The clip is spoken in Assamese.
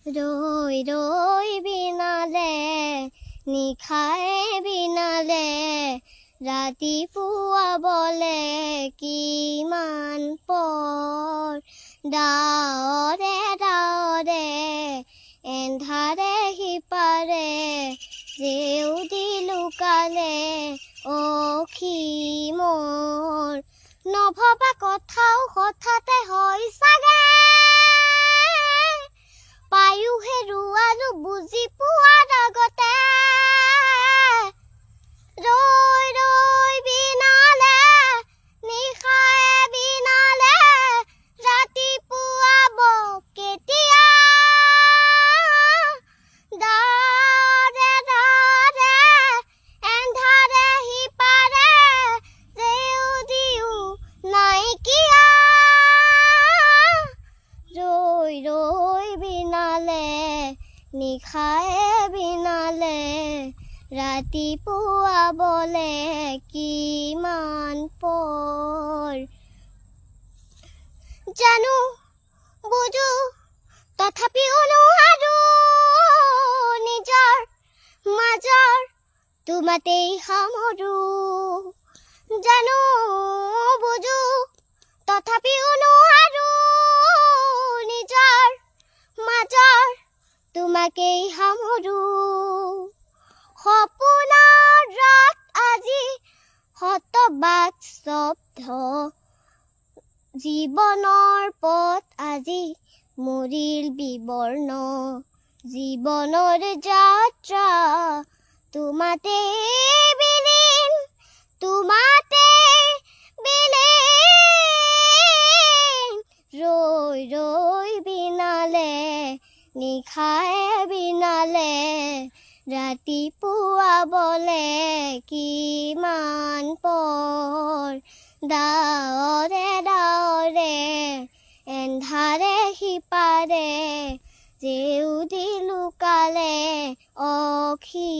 ৰৈ ৰৈ বিনালে নিশায়ে বিনালে ৰাতিপুৱা বলে কিমান পৰ ডাৱৰে ডাৱৰে এন্ধাৰে সিপাৰে জেউতি লুকালে অখি মোৰ নভবা কথাও হঠাতে হয় চাগে পায়ো হেৰুৱালো বুজি পোৱাৰ আগতে ৰৈ ৰৈ বিনালে নিশায়ে বিনালে ৰাতিপুৱা কেতিয়া ডাৰে ডাৰে এন্ধাৰে সিপাৰে জেউতিও নাইকিয়া ৰৈ ৰৈ বিনালে নিশায়ে বিনালে ৰাতিপুৱা বলে কিমান পৰ জানো বুজো তথাপিও নোৱাৰো নিজৰ মাজৰ তোমাতেই সামৰো জানো বুজো তথাপিও নোৱাৰো নিজৰ মাজৰ তোমাকেই সামৰো সপোনৰ ৰাত আজি শতবাক শব্দ জীৱনৰ পথ আজি মৰিল বিবৰ্ণ জীৱনৰ যাত্ৰা তোমাতে বিলীন তোমাতে বিলীন ৰৈ ৰৈ বিনালে নিশায়ে বিনালে ৰাতিপুৱা বলে কিমান পৰ ডাৱৰে ডাৱৰে এন্ধাৰে সিপাৰে জেউতি লুকালে অখি